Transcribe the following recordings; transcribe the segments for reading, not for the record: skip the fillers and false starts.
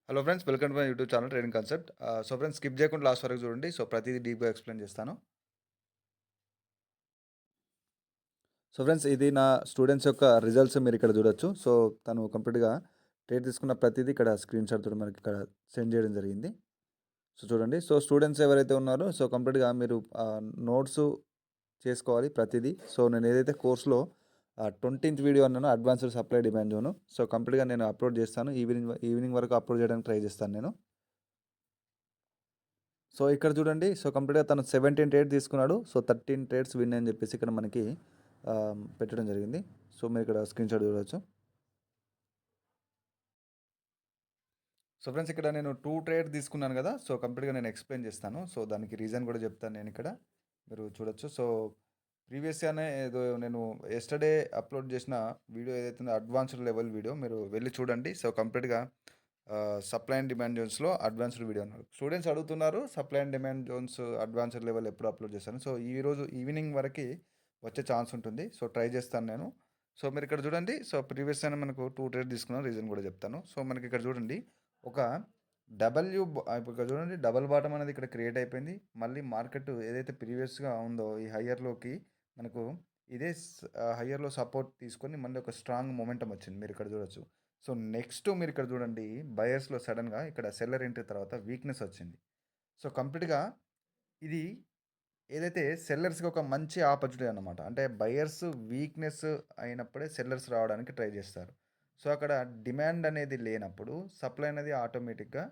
Hello friends, welcome to my YouTube channel trading concept. So friends, skip చేయకుండా last వరకు చూడండి. So ప్రతిదీ డీప్గా ఎక్స్ప్లెయిన్ చేస్తాను. సో ఫ్రెండ్స్, ఇది నా స్టూడెంట్స్ యొక్క రిజల్ట్స్ మీరు ఇక్కడ చూడొచ్చు. సో తను కంప్లీట్గా ట్రేడ్ తీసుకున్న ప్రతిదీ ఇక్కడ స్క్రీన్ షాట్ తోటి మనకి ఇక్కడ సెండ్ చేయడం జరిగింది. సో చూడండి. సో స్టూడెంట్స్ ఎవరైతే ఉన్నారో సో కంప్లీట్గా మీరు నోట్స్ చేసుకోవాలి ప్రతిదీ. సో నేను ఏదైతే కోర్స్లో 20th వీడియో అన్నానో advanced supply demand zone, so కంప్లీట్గా నేను అప్లోడ్ చేస్తాను. ఈవినింగ్ వరకు అప్లోడ్ చేయడానికి ట్రై చేస్తాను నేను. సో ఇక్కడ చూడండి. సో కంప్లీట్‌గా తను 17 ట్రేడ్ తీసుకున్నాడు. సో 13 ట్రేడ్స్ విన్ అని చెప్పేసి ఇక్కడ మనకి పెట్టడం జరిగింది. సో మీరు ఇక్కడ స్క్రీన్‌షాట్ చూడవచ్చు. సో ఫ్రెండ్స్, ఇక్కడ నేను 2 ట్రేడ్ తీసుకున్నాను కదా! సో కంప్లీట్‌గా నేను ఎక్స్‌ప్లెయిన్ చేస్తాను. సో దానికి రీజన్ కూడా చెప్తాను నేను ఇక్కడ. మీరు చూడొచ్చు. సో ప్రీవియస్‌గానే ఏదో నేను యెస్టర్‌డే అప్లోడ్ చేసిన వీడియో ఏదైతే ఉందో అడ్వాన్స్డ్ లెవెల్ వీడియో మీరు వెళ్లి చూడండి. సో కంప్లీట్‌గా సప్లై అండ్ డిమాండ్ జోన్స్‌లో అడ్వాన్స్డ్ వీడియో అన్నారు. స్టూడెంట్స్ అడుగుతున్నారు supply and demand zones advanced level ఎప్పుడు అప్లోడ్ చేస్తాను. సో ఈరోజు ఈవినింగ్ వరకి వచ్చే ఛాన్స్ ఉంటుంది. సో ట్రై చేస్తాను నేను. సో మీరు ఇక్కడ చూడండి. సో ప్రీవియస్ అయినా మనకు 2 ట్రేడ్ తీసుకున్నాను. రీజన్ కూడా చెప్తాను. సో మనకి ఇక్కడ చూడండి. ఒక ఇప్పుడు ఇక్కడ చూడండి, డబల్ బాటమ్ అనేది ఇక్కడ క్రియేట్ అయిపోయింది. మళ్ళీ మార్కెట్ ఏదైతే ప్రీవియస్‌గా ఉందో ఈ హయ్యర్‌లోకి మనకు ఇదే హయ్యర్‌లో సపోర్ట్ తీసుకొని మళ్ళీ ఒక స్ట్రాంగ్ మొమెంటమ్ వచ్చింది. మీరు ఇక్కడ చూడొచ్చు. సో నెక్స్ట్ మీరు ఇక్కడ చూడండి, బయర్స్‌లో సడెన్‌గా ఇక్కడ సెల్లర్ ఎంట్రీ తర్వాత వీక్‌నెస్ వచ్చింది. సో కంప్లీట్‌గా ఇది ఏదైతే సెల్లర్స్‌కి ఒక మంచి ఆపర్చునిటీ అన్నమాట. అంటే బయర్స్ వీక్‌నెస్ అయినప్పుడే సెల్లర్స్ రావడానికి ట్రై చేస్తారు. సో అక్కడ డిమాండ్ అనేది లేనప్పుడు సప్లై అనేది ఆటోమేటిక్‌గా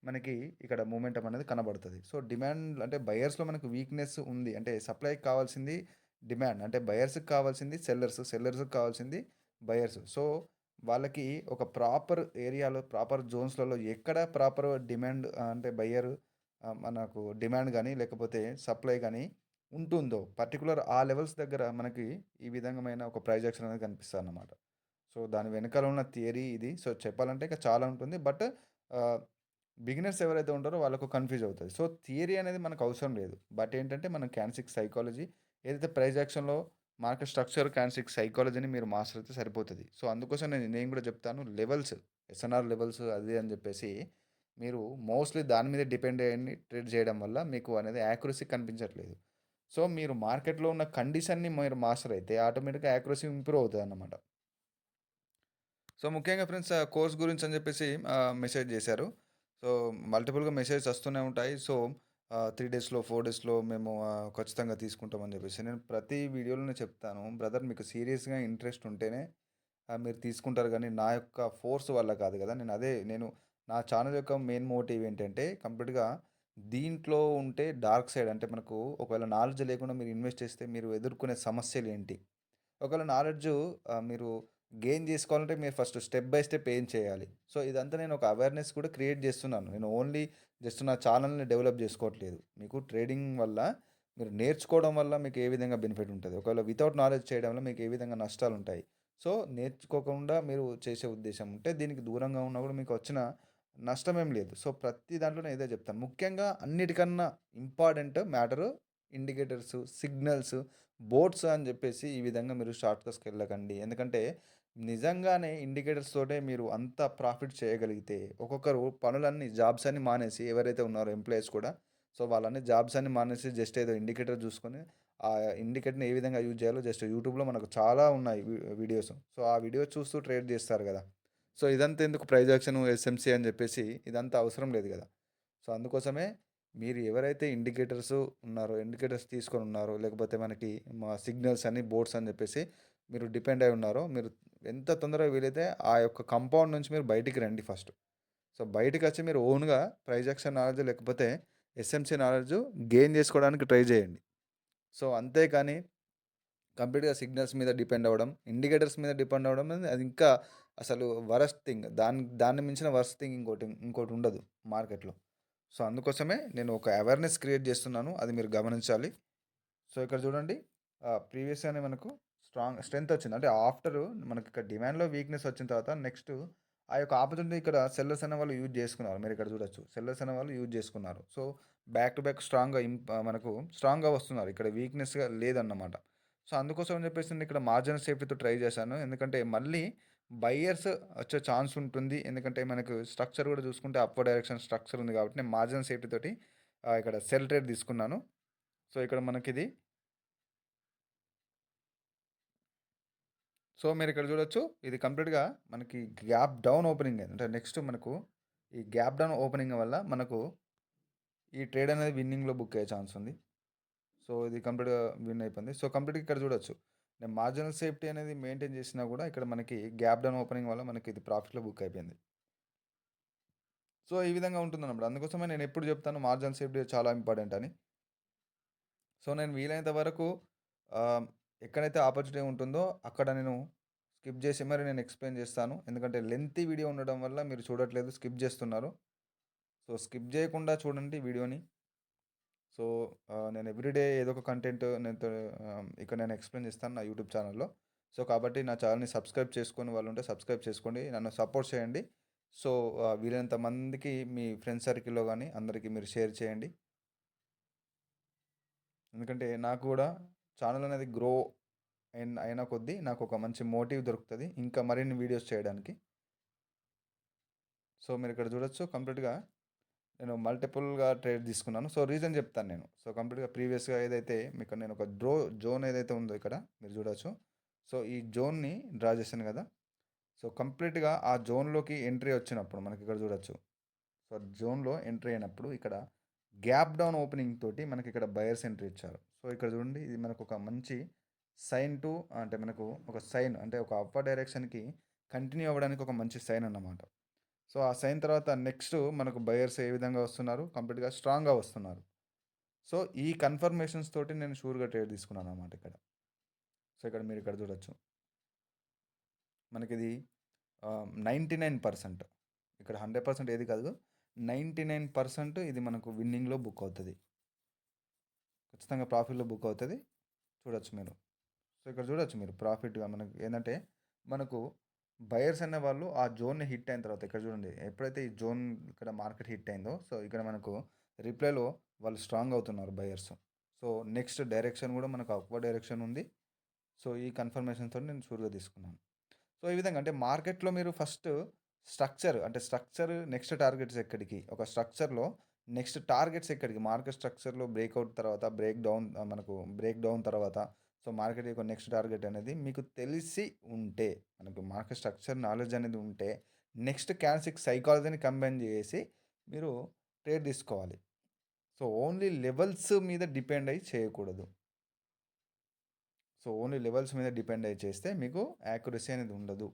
మనకి ఇక్కడ మూమెంటం అనేది కనబడుతది. సో డిమాండ్ అంటే బయర్స్‌లో మనకు వీక్‌నెస్ ఉంది. అంటే సప్లైకి కావాల్సింది డిమాండ్. అంటే బయర్స్‌కి కావాల్సింది సెల్లర్స్. సెల్లర్స్‌కి కావాల్సింది బయర్స్. సో వాళ్ళకి ఒక ప్రాపర్ ఏరియాలో, ప్రాపర్ జోన్స్‌లలో ఎక్కడ ప్రాపర్ డిమాండ్ అంటే బయ్యర్ మనకు డిమాండ్ గానీ, లేకపోతే సప్లై గానీ ఉంటుందో పర్టిక్యులర్ ఆ లెవెల్స్ దగ్గర మనకి ఈ విధమైన ఒక ప్రైస్ యాక్షన్ అనేది కనిపిస్తదన్నమాట. సో దాని వెనకాల ఉన్న థియరీ ఇది. సో చెప్పాలంటే ఇంకా చాలా ఉంటుంది. బట్ ఆహ్, బిగినర్స్ ఎవరైతే ఉంటారో వాళ్ళకు కన్‌ఫ్యూజ్ అవుతది. సో థియరీ అనేది మనకు అవసరం లేదు. బట్ ఏంటంటే మనం క్యాండిల్స్టిక్ సైకాలజీ ఏదైతే ప్రైస్ యాక్షన్‌లో మార్కెట్ స్ట్రక్చర్ క్యాండిల్స్టిక్ సైకాలజీని మీరు మాస్టర్ అయితే సరిపోతది. సో అందుకోసం నేను కూడా చెప్తాను లెవెల్స్, ఎస్ఎన్ఆర్ లెవెల్స్ అది అని చెప్పేసి మీరు మోస్ట్‌లీ దాని మీద డిపెండ్ అయ్యి ట్రేడ్ చేయడం వల్ల మీకు అనేది యాక్యురసీ కనిపించట్లేదు. సో మీరు మార్కెట్‌లో ఉన్న కండిషన్‌ని మీరు మాస్టర్ అయితే ఆటోమేటిక్‌గా యాక్యురసీ ఇంప్రూవ్ అవుతదన్నమాట. సో ముఖ్యంగా ఫ్రెండ్స్, కోర్స్ గురించి అని చెప్పేసి మెసేజ్ చేశారు. సో మల్టిపుల్‌గా మెసేజెస్ వస్తూనే ఉంటాయి. సో 3 డేస్‌లో, 4 డేస్‌లో మేము ఖచ్చితంగా తీసుకుంటామని చెప్పేసి. నేను ప్రతి వీడియోలోనే చెప్తాను. బ్రదర్, మీకు సీరియస్‌గా ఇంట్రెస్ట్ ఉంటేనే మీరు తీసుకుంటారు గానీ, నా యొక్క ఫోర్స్ వల్ల కాదు కదా! నేను నా ఛానల్ యొక్క మెయిన్ మోటివ్ ఏంటంటే కంప్లీట్‌గా దీంట్లో ఉంటే డార్క్ సైడ్ అంటే మనకు ఒకవేళ నాలెడ్జ్ లేకుండా మీరు ఇన్వెస్ట్ చేస్తే మీరు ఎదుర్కొనే సమస్యలేంటి? ఒకవేళ నాలెడ్జు మీరు గెయిన్ జేసుకోవాలంటే మీరు ఫస్ట్ స్టెప్ బై స్టెప్ ఏం చేయాలి? సో, ఇదంతా నేను ఒక అవేర్‌నెస్ కూడా క్రియేట్ జేస్తున్నాను. నేను ఓన్లీ జస్ట్ నా ఛానెల్‌ని డెవలప్ జేసుకోవట్లేదు. మీకు ట్రేడింగ్ వల్ల మీరు నేర్చుకోవడం వల్ల మీకు ఏ విధంగా బెనిఫిట్ ఉంటది? ఒకవేళ వితౌట్ నాలెడ్జ్ చేయడం వల్ల మీకు ఏ విధంగా నష్టాలుంటాయి? సో, నేర్చుకోకుండా మీరు చేసే ఉద్దేశ్యం ఉంటే దీనికి దూరంగా ఉన్నా కూడా మీకు వచ్చిన నష్టమేం లేదు. సో, ప్రతి దాంట్లో నేను ఇదే చెప్తాను. ముఖ్యంగా అన్నిటికన్నా important matter indicators, signals, boats అని చెప్పేసి ఈ విధంగా మీరు షార్ట్‌కట్స్‌కెళ్ళకండి. ఎందుకంటే నిజంగానే ఇండికేటర్స్ తోటే మీరు అంత ప్రాఫిట్ చేయగలిగితే ఒక్కొక్కరు పనులన్నీ జాబ్స్ అన్నీ మానేసి ఎవరైతే ఉన్నారో ఎంప్లాయీస్ కూడా సో వాళ్ళన్నీ జాబ్స్ అన్నీ మానేసి జస్ట్ ఏదో ఇండికేటర్ చూసుకొని ఆ ఇండికేటర్‌ని ఏ విధంగా యూజ్ చేయాలో జస్ట్ యూట్యూబ్‌లో మనకు చాలా ఉన్నాయి వీడియోస్. సో ఆ వీడియోస్ చూస్తూ ట్రేడ్ చేస్తారు కదా! సో ఇదంతా ఎందుకు ప్రైస్ యాక్షన్, ఎస్ఎంసీ అని చెప్పేసి ఇదంతా అవసరం లేదు కదా! సో అందుకోసమే మీరు ఎవరైతే ఇండికేటర్స్ ఉన్నారో, ఇండికేటర్స్ తీసుకొని ఉన్నారో, లేకపోతే మనకి మా సిగ్నల్స్ అని, బోర్డ్స్ అని చెప్పేసి మీరు డిపెండ్ అయి ఉన్నారో, మీరు ఎంత తొందరగా వీలైతే ఆ యొక్క కంపౌండ్ నుంచి మీరు బయటికి రండి ఫస్ట్. సో బయటికొచ్చి మీరు ఓన్‌గా ప్రైస్ యాక్షన్ నాలెడ్జ్ లేకపోతే ఎస్ఎంసీ నాలెడ్జ్ గెయిన్ చేసుకోవడానికి ట్రై చేయండి. సో అంతేకానీ కంప్లీట్‌గా సిగ్నల్స్ మీద డిపెండ్ అవ్వడం, ఇండికేటర్స్ మీద డిపెండ్ అవ్వడం అనేది అది ఇంకా అసలు వరస్ట్ థింగ్. దాన్ని మించిన వరస్ట్ థింగ్ ఇంకోటి ఉండదు మార్కెట్‌లో. సో, అందుకోసమే నేను ఒక అవేర్‌నెస్ క్రియేట్ చేస్తున్నాను. అది మీరు గమనించాలి. సో, ఇక్కడ చూడండి, ప్రీవియస్‌గానే మనకు స్ట్రెంత్ వచ్చింది. అంటే ఆఫ్టరు మనకి ఇక్కడ డిమాండ్‌లో వీక్‌నెస్ వచ్చిన తర్వాత నెక్స్ట్ ఆ యొక్క ఆపర్చునిటీ ఇక్కడ సెల్లర్స్ అనేవాళ్ళు యూజ్ చేసుకున్నారు. మీరు ఇక్కడ చూడొచ్చు. సెల్లర్స్ అనేవాళ్ళు యూజ్ చేసుకున్నారు. సో, బ్యాక్ టు బ్యాక్ మనకు స్ట్రాంగ్‌గా వస్తున్నారు. ఇక్కడ వీక్‌నెస్‌గా లేదన్నమాట. సో, అందుకోసం అని చెప్పేసి నేను ఇక్కడ మార్జిన్ సేఫ్టీతో ట్రై చేశాను. ఎందుకంటే మళ్ళీ బయర్స్ వచ్చే ఛాన్స్ ఉంటుంది. ఎందుకంటే మనకు స్ట్రక్చర్ కూడా చూసుకుంటే అప్‌వర్డ్ డైరెక్షన్ స్ట్రక్చర్ ఉంది కాబట్టి నేను మార్జినల్ సేఫ్టీ తోటి ఇక్కడ సెల్ ట్రేడ్ తీసుకున్నాను. సో, ఇక్కడ మనకిది సో, మీరిక్కడ చూడొచ్చు. ఇది కంప్లీట్‌గా మనకి గ్యాప్ డౌన్ ఓపెనింగ్ అంటే నెక్స్ట్ మనకు ఈ గ్యాప్ డౌన్ ఓపెనింగ్ వల్ల మనకు ఈ ట్రేడ్ అనేది విన్నింగ్‌లో బుక్ అయ్యే ఛాన్స్ ఉంది. సో, ఇది కంప్లీట్‌గా విన్ అయిపోయింది. సో, కంప్లీట్‌గా ఇక్కడ చూడొచ్చు. నేను మార్జినల్ సేఫ్టీ అనేది మెయింటైన్ చేసినా కూడా ఇక్కడ మనకి గ్యాప్ డౌన్ ఓపెనింగ్ వల్ల మనకి ఇది ప్రాఫిట్‌లో బుక్ అయిపోయింది. సో, ఈ విధంగా ఉంటుందన్నమాట. అందుకోసమే నేను ఎప్పుడు చెప్తాను మార్జినల్ సేఫ్టీ చాలా ఇంపార్టెంట్ అని. సో, నేను వీలైనంత వరకు ఆహ్, ఎక్కడైతే ఆపర్చునిటీ ఉంటుందో అక్కడ నేను స్కిప్ చేసి మరి నేను ఎక్స్‌ప్లెయిన్ చేస్తాను. ఎందుకంటే లెంతీ వీడియో ఉండడం వల్ల మీరు చూడట్లేదు, స్కిప్ చేస్తున్నారు. సో, స్కిప్ చేయకుండా చూడండి వీడియోని. సో, నేను ఎవ్రీడే ఏదో ఒక కంటెంట్ ఇక్కడ నేను ఎక్స్‌ప్లెయిన్ చేస్తాను నా యూట్యూబ్ ఛానల్‌లో. సో, కాబట్టి నా ఛానల్‌ని సబ్స్క్రైబ్ చేసుకొని వాళ్ళుంటే సబ్స్క్రైబ్ చేసుకోండి. నన్ను సపోర్ట్ చేయండి. సో, వీలైనంత మందికి మీ ఫ్రెండ్స్ సర్కిల్‌లో గాని అందరికి మీరు షేర్ చేయండి. ఎందుకంటే నాకు కూడా ఛానల్ అనేది గ్రో అయిన కొద్దీ నాకొక మంచి మోటివ్ దొరుకుతది. ఇంకా మరిన్ని వీడియోస్ చేయడానికి. సో, మీరిక్కడ చూడొచ్చు కంప్లీట్‌గా నేను మల్టిపుల్‌గా ట్రేడ్ తీసుకున్నాను. సో, రీజన్ చెప్తాను నేను. సో, కంప్లీట్‌గా ప్రీవియస్‌గా ఏదైతే మీకు నేను ఒక జోన్ ఏదైతే ఉందో ఇక్కడ మీరు చూడొచ్చు. సో, ఈ జోన్‌ని డ్రా చేశాను కదా! సో, కంప్లీట్‌గా ఆ జోన్‌లోకి ఎంట్రీ వచ్చినప్పుడు మనకిక్కడ చూడొచ్చు. సో, జోన్‌లో ఎంట్రీ అయినప్పుడు ఇక్కడ గ్యాప్ డౌన్ ఓపెనింగ్ తోటి మనకిక్కడ బయర్స్ ఎంట్రీ ఇచ్చారు. సో, ఇక్కడ చూడండి ఇది మనకొక మంచి సైన్ టు అంటే మనకు ఒక సైన్ అంటే ఒక అప్పర్ డైరెక్షన్‌కి కంటిన్యూ అవ్వడానికి ఒక మంచి సైన్ అన్నమాట. సో, ఆ సైన్ తర్వాత నెక్స్ట్ మనకు బయర్స్ ఏ విధంగా వస్తున్నారు? కంప్లీట్‌గా స్ట్రాంగ్‌గా వస్తున్నారు. సో, ఈ కన్ఫర్మేషన్స్ తోటి నేను షూర్‌గా ట్రేడ్ తీసుకున్నానన్నమాట ఇక్కడ. సో, ఇక్కడ మీరిక్కడ చూడొచ్చు. మనకిది 99% ఇక్కడ 100% ఏది కాదు. 99% ఇది మనకు విన్నింగ్‌లో బుక్ అవుతది. ఖచ్చితంగా ప్రాఫిట్‌లో బుక్ అవుతది. చూడొచ్చు మీరు. సో, ఇక్కడ చూడొచ్చు మీరు ప్రాఫిట్‌గా మనకు ఏందంటే, మనకు బయర్స్ అనేవాళ్ళు ఆ జోన్‌ని హిట్ అయిన తర్వాత ఇక్కడ చూడండి. ఎప్పుడైతే ఈ జోన్ ఇక్కడ మార్కెట్ హిట్ అయిందో, సో, ఇక్కడ మనకు రిప్లైలో వాళ్ళు స్ట్రాంగ్ అవుతున్నారు బయర్స్. సో, నెక్స్ట్ డైరెక్షన్ కూడా మనకు అప్‌వర్డ్ డైరెక్షన్ ఉంది. సో, ఈ కన్ఫర్మేషన్‌తోని నేను షూర్‌గా తీసుకున్నాను. సో, ఈ విధంగా అంటే మార్కెట్‌లో మీరు ఫస్ట్ స్ట్రక్చర్ నెక్స్ట్ టార్గెట్స్ ఎక్కడికి? ఒక స్ట్రక్చర్‌లో నెక్స్ట్ టార్గెట్స్ ఎక్కడికి? మార్కెట్ స్ట్రక్చర్‌లో బ్రేక్‌ఔట్ తర్వాత మనకు బ్రేక్ డౌన్ తర్వాత సో, మార్కెట్ యొక్క నెక్స్ట్ టార్గెట్ అనేది మీకు తెలిసి ఉంటే, మనకు మార్కెట్ స్ట్రక్చర్ నాలెడ్జ్ అనేది ఉంటే, నెక్స్ట్ క్యాండిల్స్టిక్ సైకాలజీని కంబైన్ చేసి మీరు ట్రేడ్ తీసుకోవాలి. సో, ఓన్లీ లెవెల్స్ మీద డిపెండ్ అయ్యి చేయకూడదు. సో, ఓన్లీ లెవెల్స్ మీద డిపెండ్ అయ్యి చేస్తే మీకు యాక్యురసీ అనేది ఉండదు.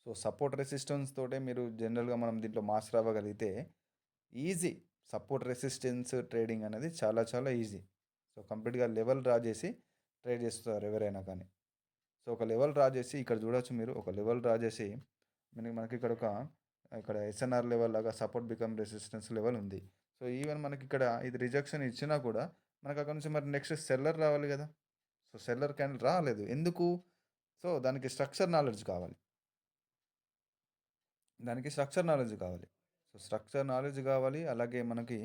సో, సపోర్ట్ రెసిస్టెన్స్ తోటే మీరు జనరల్‌గా మనం దీంట్లో మాస్టర్ అవ్వగలిగితే ఈజీ. సపోర్ట్ రెసిస్టెన్స్ ట్రేడింగ్ అనేది చాలా చాలా ఈజీ. సో, కంప్లీట్‌గా లెవెల్ డ్రా చేసి ట్రేడ్ చేస్తారు ఎవరైనా కానీ. సో, ఒక లెవెల్ డ్రా చేసి ఇక్కడ చూడొచ్చు మీరు. ఒక లెవెల్ డ్రా చేసి మనకి ఇక్కడ ఎస్ఎన్ఆర్ లెవెల్ లాగా సపోర్ట్ బికమ్ రెసిస్టెన్స్ లెవెల్ ఉంది. సో, ఈవెన్ మనకిక్కడ ఇది రిజెక్షన్ ఇచ్చినా కూడా మనకు అక్కడి నుంచి మరి నెక్స్ట్ సెల్లర్ రావాలి కదా! సో, సెల్లర్ క్యాండిల్ రాలేదు. ఎందుకు? సో, దానికి స్ట్రక్చర్ నాలెడ్జ్ కావాలి. దానికి స్ట్రక్చర్ నాలెడ్జ్ కావాలి. సో, స్ట్రక్చర్ నాలెడ్జ్ కావాలి. అలాగే మనకి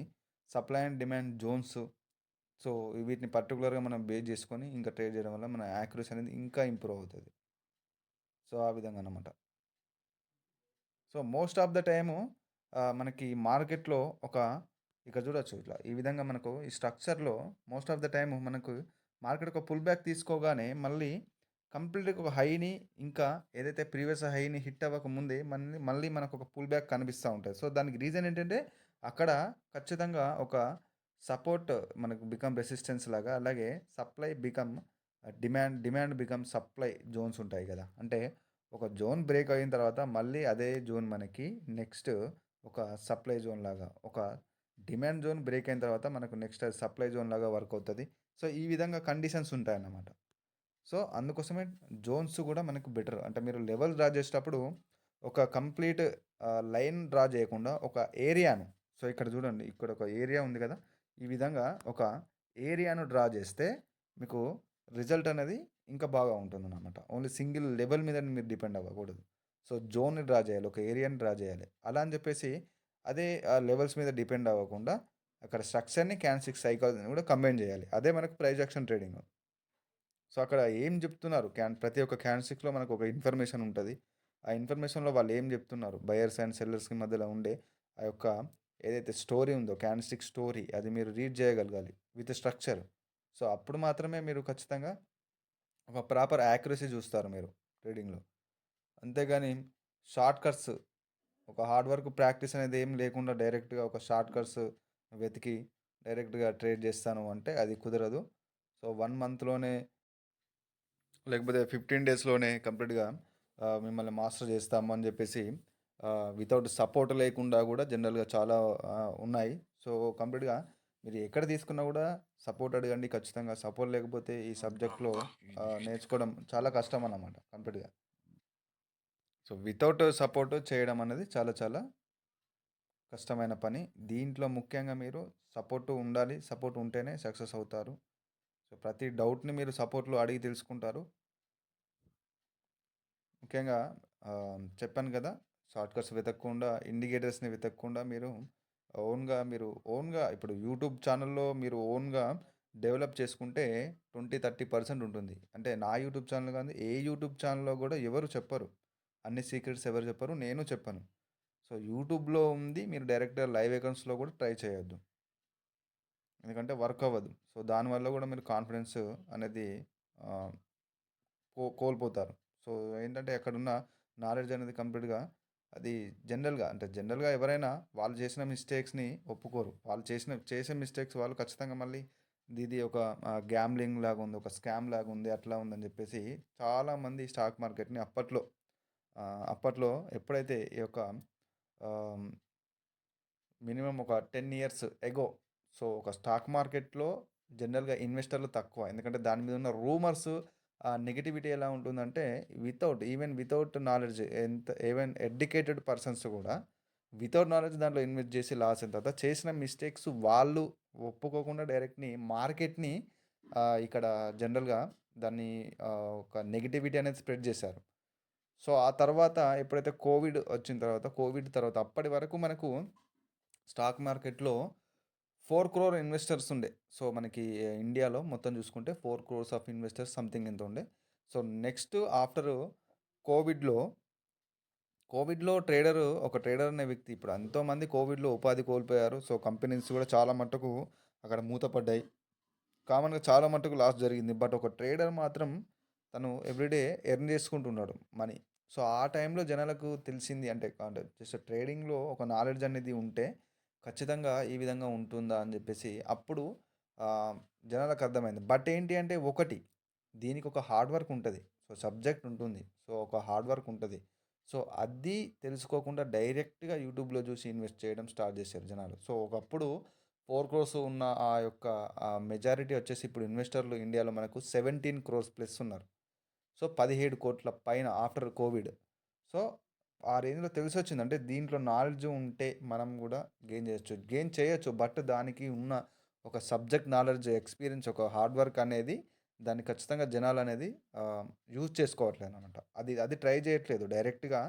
supply and demand zones. So, వీటిని పర్టిక్యులర్‌గా మనం బేస్ చేసుకొని ఇంకా ట్రేడ్ చేయడం వల్ల మన యాక్యురసీ అనేది ఇంకా ఇంప్రూవ్ అవుతది. సో, ఆ విధంగా అన్నమాట. So, most of the time మనకి మార్కెట్‌లో ఒక ఇక్కడ చూడొచ్చు ఇట్లా. ఈ విధంగా మనకు ఈ స్ట్రక్చర్‌లో మోస్ట్ ఆఫ్ ద టైము మనకు మార్కెట్ ఒక పుల్ బ్యాక్ తీసుకోగానే మళ్ళీ కంప్లీట్‌గా ఒక హైని ఇంకా ఏదైతే ప్రీవియస్ హైని హిట్ అవ్వక ముందే మళ్ళీ మనకొక పుల్ బ్యాక్ కనిపిస్తా ఉంటది. సో, దానికి రీజన్ ఏంటంటే అక్కడ ఖచ్చితంగా ఒక సపోర్ట్ మనకు బికమ్ రెసిస్టెన్స్ లాగా అలాగే supply become demand become supply zones ఉంటాయి గదా! అంటే ఒక జోన్ బ్రేక్ అయిన తర్వాత మళ్ళీ అదే జోన్ మనకి నెక్స్ట్ ఒక సప్లై జోన్ లాగా, ఒక డిమాండ్ జోన్ బ్రేక్ అయిన తర్వాత మనకు నెక్స్ట్ అది సప్లై జోన్ లాగా వర్క్ అవుతది. సో, ఈ విధంగా కండిషన్స్ ఉంటాయన్నమాట. సో, అందుకోసమే జోన్స్ గూడా మనకు బెటర్. అంటే మీరు లెవెల్ డ్రా చేసేటప్పుడు ఒక కంప్లీట్ లైన్ డ్రా చేయకుండా ఒక ఏరియాను సో, ఇక్కడ చూడండి. ఇక్కడ ఒక ఏరియా ఉంది గదా! ఈ విధంగా ఒక ఏరియాను డ్రా చేస్తే మీకు రిజల్ట్ అనేది ఇంకా బాగా ఉంటుందన్నమాట. ఓన్లీ సింగిల్ లెవెల్ మీద మీరు డిపెండ్ అవ్వకూడదు. సో, జోన్‌ని డ్రా చేయాలి. ఒక ఏరియాని డ్రా చేయాలి. అలా అని చెప్పేసి అదే లెవెల్స్ మీద డిపెండ్ అవ్వకుండా అక్కడ స్ట్రక్చర్‌ని, క్యాండిల్‌స్టిక్ సైకాలజీని కూడా కంబైన్ చేయాలి. అదే మనకు ప్రైస్ యాక్షన్ ట్రేడింగ్. సో, అక్కడ ఏం జెప్తున్నారు? ప్రతి ఒక్క క్యాండిల్‌స్టిక్‌లో మనకు ఒక ఇన్ఫర్మేషన్ ఉంటది. ఆ ఇన్ఫర్మేషన్‌లో వాళ్ళు ఏం చెప్తున్నారు, బయర్స్ అండ్ సెల్లర్స్‌కి మధ్యలో ఉండే ఆ యొక్క ఏదైతే స్టోరీ ఉందో, క్యాండల్‌స్టిక్ స్టోరీ అది మీరు రీడ్ చేయగలగాలి విత్ స్ట్రక్చర్. సో, అప్పుడు మాత్రమే మీరు ఖచ్చితంగా ఒక ప్రాపర్ యాక్యురసీ చూస్తారు మీరు ట్రేడింగ్‌లో. అంతేగాని షార్ట్ కట్స్, ఒక హార్డ్ వర్క్ ప్రాక్టీస్ అనేది ఏం లేకుండా డైరెక్ట్‌గా ఒక షార్ట్ కట్స్ వెతికి డైరెక్ట్‌గా ట్రేడ్ చేస్తాను అంటే అది కుదరదు. సో, 1 మంత్‌లోనే లేకపోతే 15 డేస్‌లోనే కంప్లీట్‌గా మిమ్మల్ని మాస్టర్ చేస్తాము అని చెప్పేసి వితౌట్ సపోర్ట్ లేకుండా కూడా జనరల్‌గా చాలా ఉన్నాయి. సో, కంప్లీట్‌గా మీరు ఎక్కడ తీసుకున్నా కూడా సపోర్ట్ అడగండి ఖచ్చితంగా. సపోర్ట్ లేకపోతే ఈ సబ్జెక్ట్‌లో నేర్చుకోవడం చాలా కష్టం అన్నమాట కంప్లీట్‌గా. సో, వితౌట్ సపోర్ట్ చేయడం అనేది చాలా చాలా కష్టమైన పని. దీంట్లో ముఖ్యంగా మీరు సపోర్ట్ ఉండాలి. సపోర్ట్ ఉంటేనే సక్సెస్ అవుతారు. సో, ప్రతి డౌట్‌ని మీరు సపోర్ట్‌లో అడిగి తెలుసుకుంటారు. ముఖ్యంగా చెప్పాను కదా! షార్ట్‌కట్స్ వెతకకుండా, ఇండికేటర్స్‌ని వెతకకుండా మీరు ఓన్‌గా ఇప్పుడు యూట్యూబ్ ఛానెల్‌లో మీరు ఓన్‌గా డెవలప్ చేసుకుంటే 20, 30% ఉంటుంది. అంటే నా యూట్యూబ్ ఛానెల్ కాదు, ఏ యూట్యూబ్ ఛానెల్‌లో కూడా ఎవరు చెప్పరు. అన్ని సీక్రెట్స్ ఎవరు చెప్పరు. నేను చెప్పను. సో, యూట్యూబ్‌లో ఉంది. మీరు డైరెక్ట్‌గా లైవ్ అకౌంట్స్‌లో కూడా ట్రై చేయొద్దు. ఎందుకంటే వర్క్ అవ్వదు. సో, దానివల్ల కూడా మీరు కాన్ఫిడెన్స్ అనేది ఆహ్, కోల్పోతారు. సో, ఏంటంటే అక్కడున్న నాలెడ్జ్ అనేది కంప్లీట్‌గా అది జనరల్‌గా ఎవరైనా వాళ్ళు చేసిన మిస్టేక్స్‌ని ఒప్పుకోరు. వాళ్ళు చేసే మిస్టేక్స్ వాళ్ళు ఖచ్చితంగా మళ్ళీ ఇది ఒక గ్యాంబ్లింగ్ లాగా ఉంది, ఒక స్కామ్ లాగా ఉంది, అట్లా ఉందని చెప్పేసి చాలామంది స్టాక్ మార్కెట్‌ని అప్పట్లో ఎప్పుడైతే ఈ యొక్క ఆహ్ మినిమమ్ ఒక 10 ఇయర్స్ ఎగో. సో, ఒక స్టాక్ మార్కెట్‌లో జనరల్‌గా ఇన్వెస్టర్లు తక్కువ. ఎందుకంటే దాని మీద ఉన్న రూమర్స్, ఆ నెగటివిటీ ఎలా ఉంటుందంటే without knowledge, even educated persons కూడా వితౌట్ నాలెడ్జ్ దాంట్లో ఇన్వెస్ట్ చేసి లాస్ అయిన తర్వాత చేసిన మిస్టేక్స్ వాళ్ళు ఒప్పుకోకుండా డైరెక్ట్‌ని మార్కెట్‌ని ఇక్కడ జనరల్‌గా దాన్ని ఒక నెగటివిటీ అనేది స్ప్రెడ్ చేశారు. సో, ఆ తర్వాత ఎప్పుడైతే కోవిడ్ తర్వాత అప్పటి వరకు మనకు స్టాక్ మార్కెట్‌లో 4,00,00,000 ఇన్వెస్టర్స్ ఉండే. సో, మనకి ఇండియాలో మొత్తం చూసుకుంటే 4,00,00,000 ఆఫ్ ఇన్వెస్టర్స్ సంథింగ్ ఎంతో ఉండే. సో, నెక్స్ట్ ఆఫ్టర్ కోవిడ్‌లో, ఒక ట్రేడర్ అనే వ్యక్తి ఇప్పుడు ఎంతోమంది కోవిడ్‌లో ఉపాధి కోల్పోయారు. సో, కంపెనీస్ కూడా చాలా మట్టుకు అక్కడ మూతపడ్డాయి. కామన్‌గా చాలా మట్టుకు లాస్ జరిగింది. బట్ ఒక ట్రేడర్ మాత్రం తను ఎవ్రీడే ఎర్న్ చేసుకుంటున్నాడు మనీ. సో, ఆ టైంలో జనాలకు తెలిసింది అంటే జస్ట్ ట్రేడింగ్‌లో ఒక నాలెడ్జ్ అనేది ఉంటే ఖచ్చితంగా ఈ విధంగా ఉంటుందా అని చెప్పేసి అప్పుడు జనాలకు అర్థమైంది. బట్ ఏంటి అంటే ఒకటి, దీనికి ఒక హార్డ్ వర్క్ ఉంటది. సో, సబ్జెక్ట్ ఉంటుంది. సో, ఒక హార్డ్ వర్క్ ఉంటది. సో, అది తెలుసుకోకుండా డైరెక్ట్‌గా యూట్యూబ్‌లో చూసి ఇన్వెస్ట్ చేయడం స్టార్ట్ చేశారు జనాలు. సో, ఒకప్పుడు 4,00,00,000 ఉన్న ఆ యొక్క మెజారిటీ వచ్చేసి ఇప్పుడు ఇన్వెస్టర్లు ఇండియాలో మనకు 17,00,00,000 ప్లస్ ఉన్నారు. సో, 17,00,00,000 పైన ఆఫ్టర్ కోవిడ్. సో, ఆ రేంజ్‌లో తెలిసొచ్చింది. అంటే దీంట్లో నాలెడ్జ్ ఉంటే మనం గూడా గెయిన్ చేయొచ్చు. బట్ దానికి ఉన్న ఒక సబ్జెక్ట్ నాలెడ్జ్, ఎక్స్‌పీరియన్స్, ఒక హార్డ్ వర్క్ అనేది దాన్ని ఖచ్చితంగా జనాలనేది యూజ్ చేసుకోవట్లేదనమాట. అది అది ట్రై చేయట్లేదు. డైరెక్ట్‌గా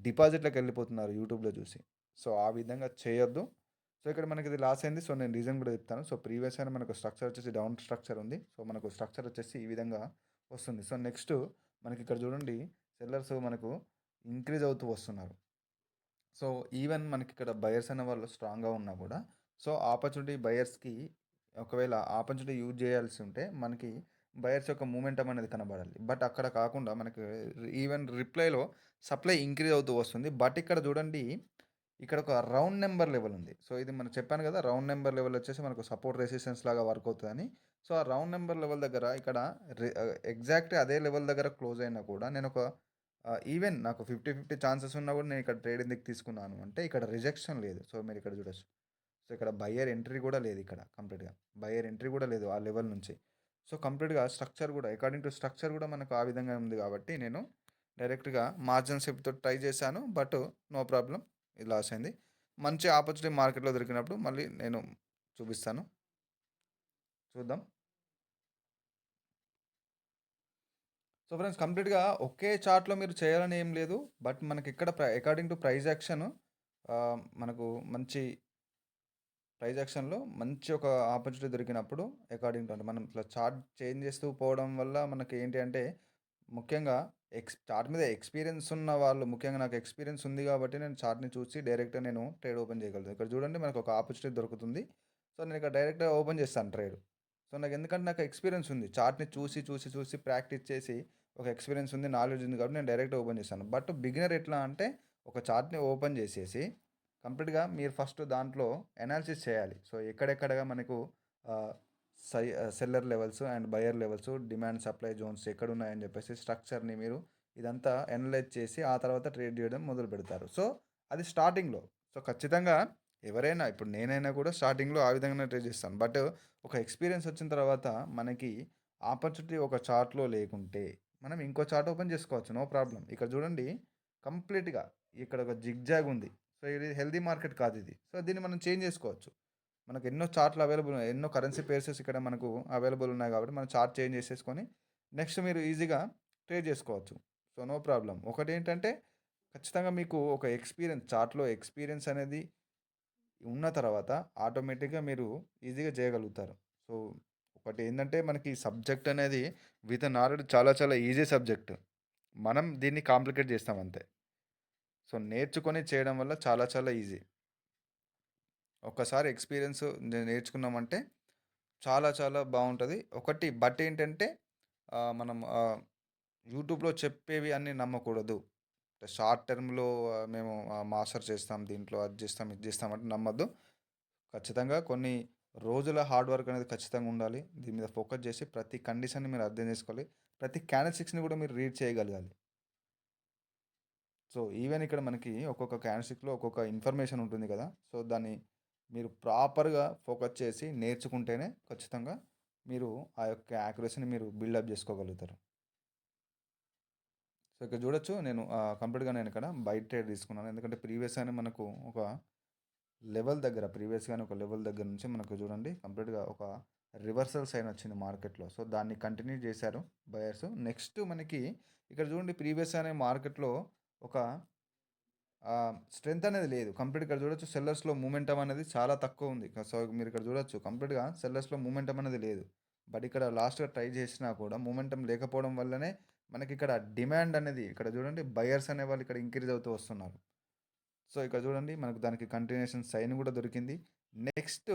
డిపాజిట్‌లకెళ్ళిపోతున్నారు యూట్యూబ్‌లో చూసి. సో, ఆ విధంగా చేయొద్దు. సో, ఇక్కడ మనకిది లాస్ అయింది. సో, నేను రీజన్ కూడా చెప్తాను. సో, ప్రీవియస్ అయినా మనకు స్ట్రక్చర్ వచ్చేసి డౌన్ స్ట్రక్చర్ ఉంది. సో, మనకు స్ట్రక్చర్ వచ్చేసి ఈ విధంగా వస్తుంది. సో, నెక్స్ట్ మనకిక్కడ చూడండి, సెల్లర్స్ మనకు ఇంక్రీజ్ అవుతూ వస్తున్నారు. సో, ఈవెన్ మనకిక్కడ బయర్స్ అనేవాళ్ళు స్ట్రాంగ్‌గా ఉన్నా కూడా, సో, బయర్స్‌కి ఒకవేళ ఆపర్చునిటీ యూజ్ చేయాల్సి ఉంటే మనకి బయర్స్ యొక్క మూమెంటమ్ అనేది కనబడాలి. బట్ అక్కడ కాకుండా మనకి ఈవెన్ రిప్లైలో సప్లై ఇంక్రీజ్ అవుతూ వస్తుంది. బట్ ఇక్కడ చూడండి, ఇక్కడ ఒక రౌండ్ నంబర్ లెవెల్ ఉంది. సో, ఇది మనం చెప్పాను కదా! రౌండ్ నంబర్ లెవెల్ వచ్చేసి మనకు సపోర్ట్ రెసిస్టెన్స్ లాగా వర్క్ అవుతదని. సో, ఆ రౌండ్ నంబర్ లెవెల్ దగ్గర ఇక్కడ ఎగ్జాక్ట్‌గా అదే లెవెల్ దగ్గర క్లోజ్ అయినా కూడా నేనొక ఈవెన్ నాకు 50, 50 ఛాన్సెస్ ఉన్నా కూడా నేను ఇక్కడ ట్రేడ్ ఎందుకు తీసుకున్నాను అంటే ఇక్కడ రిజెక్షన్ లేదు. సో, మీరిక్కడ చూడొచ్చు. సో, ఇక్కడ బయ్యర్ ఎంట్రీ కూడా లేదు ఇక్కడ కంప్లీట్‌గా. బయ్యర్ ఎంట్రీ కూడా లేదు ఆ లెవెల్ నుంచి. సో, కంప్లీట్‌గా స్ట్రక్చర్ కూడా అకార్డింగ్ టు స్ట్రక్చర్ కూడా మనకు ఆ విధంగా ఉంది కాబట్టి నేను డైరెక్ట్‌గా మార్జిన్ సేఫ్‌తో ట్రై చేశాను. But no problem. ఇది లాస్ అయింది. మంచి ఆపర్చునిటీ మార్కెట్‌లో దొరికినప్పుడు మళ్ళీ నేను చూపిస్తాను. చూద్దాం. సో, ఫ్రెండ్స్ కంప్లీట్‌గా ఒకే చార్ట్‌లో మీరు చేయాలని ఏం లేదు. బట్ మనకిక్కడ అకార్డింగ్ టు ప్రైస్ యాక్షన్ మనకు మంచి ప్రైస్ యాక్షన్‌లో మంచి ఒక ఆపర్చునిటీ దొరికినప్పుడు అకార్డింగ్ టు అంటే మనం ఇట్లా చార్ట్ చేంజ్ చేస్తూ పోవడం వల్ల మనకి ఏంటి అంటే ముఖ్యంగా చార్ట్ మీద ఎక్స్‌పీరియన్స్ ఉన్న వాళ్ళు ముఖ్యంగా నాకు ఎక్స్‌పీరియన్స్ ఉంది గాబట్టి నేను చార్ట్‌ని చూసి డైరెక్ట్‌గా నేను ట్రేడ్ ఓపెన్ చేయగలుగుతాను. ఇక్కడ చూడండి మనకొక ఆపర్చునిటీ దొరుకుతుంది. సో, నేను ఇక్కడ డైరెక్ట్‌గా ఓపెన్ చేస్తాను ట్రేడ్. సో, నాకు ఎక్స్‌పీరియన్స్ ఉంది. చార్ట్‌ని చూసి ప్రాక్టీస్ చేసి ఒక ఎక్స్‌పీరియన్స్ ఉంది, నాలెడ్జ్ ఉంది కాబట్టి నేను డైరెక్ట్‌గా ఓపెన్ చేశాను. బట్ బిగినర్ ఎట్లా అంటే ఒక చార్ట్‌ని ఓపెన్ చేసేసి కంప్లీట్‌గా మీరు ఫస్ట్ దాంట్లో అనాలిసిస్ చేయాలి. సో, ఎక్కడెక్కడగా మనకు ah, seller levels and buyer levels, demand supply zones ఎక్కడున్నాయని చెప్పేసి స్ట్రక్చర్‌ని మీరు ఇదంతా అనలైజ్ చేసి ఆ తర్వాత ట్రేడ్ చేయడం మొదలు పెడతారు. సో, అది స్టార్టింగ్‌లో. సో, ఖచ్చితంగా ఎవరైనా ఇప్పుడు నేనైనా కూడా స్టార్టింగ్‌లో ఆ విధంగానే ట్రేడ్ చేస్తాను. బట్ ఒక ఎక్స్‌పీరియన్స్ వచ్చిన తర్వాత మనకి ఆపర్చునిటీ ఒక చార్ట్‌లో లేకుంటే మనం ఇంకో చార్ట్ ఓపెన్ చేసుకోవచ్చు. No problem. ఇక్కడ చూడండి కంప్లీట్‌గా ఇక్కడ ఒక జిగ్‌జాగ్ ఉంది. సో, ఇది హెల్తీ మార్కెట్ కాదు ఇది. సో, దీన్ని మనం చేంజ్ చేసుకోవచ్చు. మనకు ఎన్నో చార్ట్‌లు అవైలబుల్ ఉన్నాయి. ఎన్నో కరెన్సీ పేర్సెస్ ఇక్కడ మనకు అవైలబుల్ ఉన్నాయి కాబట్టి మనం చార్ట్ చేంజ్ చేసేసుకొని నెక్స్ట్ మీరు ఈజీగా ట్రేడ్ చేసుకోవచ్చు. So, no problem. ఒకటేంటంటే ఖచ్చితంగా మీకు ఒక చార్ట్‌లో ఎక్స్‌పీరియన్స్ అనేది ఉన్న తర్వాత ఆటోమేటిక్‌గా మీరు ఈజీగా చేయగలుగుతారు. సో, ఒకటేందంటే మనకి సబ్జెక్ట్ అనేది విత్ నాలెడ్జ్ చాలా చాలా ఈజీ సబ్జెక్ట్. మనం దీన్ని కాంప్లికేట్ చేస్తాం అంతే. సో, నేర్చుకొని చేయడం వల్ల చాలా చాలా ఈజీ. ఒక్కసారి ఎక్స్‌పీరియన్స్ నేర్చుకున్నామంటే చాలా చాలా బావుంటది. ఒకటి బట్ ఏంటంటే మనం యూట్యూబ్‌లో చెప్పేవి అన్నీ నమ్మకూడదు. షార్ట్ టర్మ్‌లో మేము మాస్టర్ చేస్తాం దీంట్లో అది చేస్తాం, ఇది చేస్తాం అంటే నమ్మొద్దు. ఖచ్చితంగా కొన్ని రోజుల హార్డ్ వర్క్ అనేది ఖచ్చితంగా ఉండాలి. దీని మీద ఫోకస్ చేసి ప్రతి కండిషన్‌ని మీరు అర్థం చేసుకోవాలి. ప్రతి క్యాండిల్‌స్టిక్స్‌ని కూడా మీరు రీడ్ చేయగలగాలి. సో, ఈవెన్ ఇక్కడ మనకి ఒక్కొక్క క్యాండిల్‌స్టిక్‌లో ఒక్కొక్క ఇన్ఫర్మేషన్ ఉంటుంది కదా! సో, దాన్ని మీరు ప్రాపర్‌గా ఫోకస్ చేసి నేర్చుకుంటేనే ఖచ్చితంగా మీరు ఆ యొక్క యాక్యురసీని మీరు బిల్డప్ చేసుకోగలుగుతారు. సో, ఇక్కడ చూడొచ్చు నేను కంప్లీట్‌గా నేను ఇక్కడ బై ట్రేడ్ తీసుకున్నాను. ఎందుకంటే ప్రీవియస్‌గానే మనకు ఒక ప్రీవియస్‌గానే ఒక లెవెల్ దగ్గర నుంచి మనకు చూడండి కంప్లీట్‌గా ఒక రివర్సల్ సైన్ వచ్చింది మార్కెట్‌లో. సో, దాన్ని కంటిన్యూ చేశారు బయర్స్. నెక్స్ట్ మనకి ఇక్కడ చూడండి ప్రీవియస్‌గానే మార్కెట్‌లో ఒక స్ట్రెంత్ అనేది లేదు. కంప్లీట్‌గా ఇక్కడ చూడొచ్చు సెల్లర్స్‌లో మూమెంటమ్ అనేది చాలా తక్కువ ఉంది. సో, మీరు ఇక్కడ చూడొచ్చు కంప్లీట్‌గా సెల్లర్స్‌లో మూమెంటమ్ అనేది లేదు. బట్ ఇక్కడ లాస్ట్‌గా ట్రై చేసినా కూడా మూమెంటమ్ లేకపోవడం వల్లనే మనకిక్కడ డిమాండ్ అనేది ఇక్కడ చూడండి బయర్స్ అనేవాళ్ళు ఇక్కడ ఇంక్రీజ్ అవుతూ వస్తున్నారు. సో, ఇక్కడ చూడండి మనకు దానికి కంటిన్యూయేషన్ సైన్ కూడా దొరికింది. నెక్స్ట్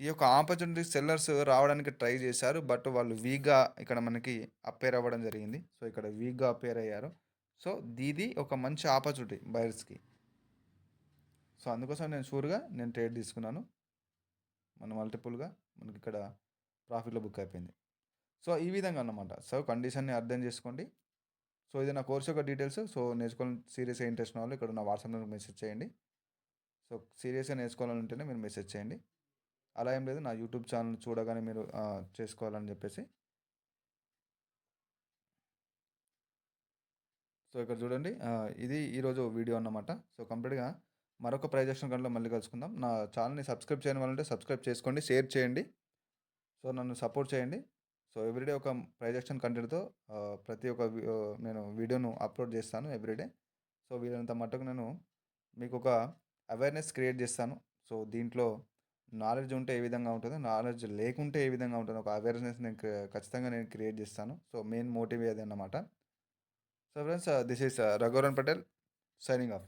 ఈ యొక్క ఆపర్చునిటీ సెల్లర్స్ రావడానికి ట్రై చేశారు. బట్ వాళ్ళు వీక్‌గా ఇక్కడ మనకి అప్పేర్ అవ్వడం జరిగింది. సో, ఇక్కడ వీక్‌గా అప్పేర్ అయ్యారు. సో, ఇది ఒక మంచి ఆపర్చునిటీ బయర్స్‌కి. సో, అందుకోసం నేను షూర్‌గా నేను ట్రేడ్ తీసుకున్నాను. మల్టిపుల్‌గా మనకిక్కడ ప్రాఫిట్‌లో బుక్ అయిపోయింది. సో, ఈ విధంగా అన్నమాట. సో, కండిషన్‌ని అర్థం చేసుకోండి. సో, ఇది నా కోర్స్ యొక్క డీటెయిల్స్. సో, నేర్చుకోవాలని సీరియస్‌గా ఇంట్రెస్ట్ ఉన్న వాళ్ళు ఇక్కడ నా వాట్సాప్ నెంబర్‌కి మెసేజ్ చేయండి. సో, సీరియస్‌గా నేర్చుకోవాలనుంటేనే మీరు మెసేజ్ చేయండి. అలా ఏం లేదు నా యూట్యూబ్ ఛానల్ చూడగానే మీరు చేసుకోవాలని చెప్పేసి. సో, ఇక్కడ చూడండి ఇది ఈరోజు వీడియో అన్నమాట. సో, కంప్లీట్‌గా మరొక ప్రైజ్ యాక్షన్ గంటలో మళ్ళీ కలుసుకుందాం. నా ఛానల్‌ని సబ్స్క్రైబ్ చేయని వాళ్ళుంటే సబ్స్క్రైబ్ చేసుకోండి, షేర్ చేయండి. సో, నన్ను సపోర్ట్ చేయండి. సో, ఎవ్రీడే ఒక ప్రైజ్ యాక్షన్ కంటెంట్‌తో ప్రతి ఒక్క నేను వీడియోను అప్లోడ్ చేస్తాను ఎవ్రీడే. సో, వీలైనంత మట్టుకు నేను మీకొక అవేర్‌నెస్ క్రియేట్ చేస్తాను. సో, దీంట్లో నాలెడ్జ్ ఉంటే ఏ విధంగా ఉంటదో, నాలెడ్జ్ లేకుంటే ఏ విధంగా ఉంటదో ఒక అవేర్‌నెస్ నేను ఖచ్చితంగా నేను క్రియేట్ చేస్తాను. సో, మెయిన్ మోటివ్ అదన్నమాట. So, friends this is Raghuvaran Patel signing off.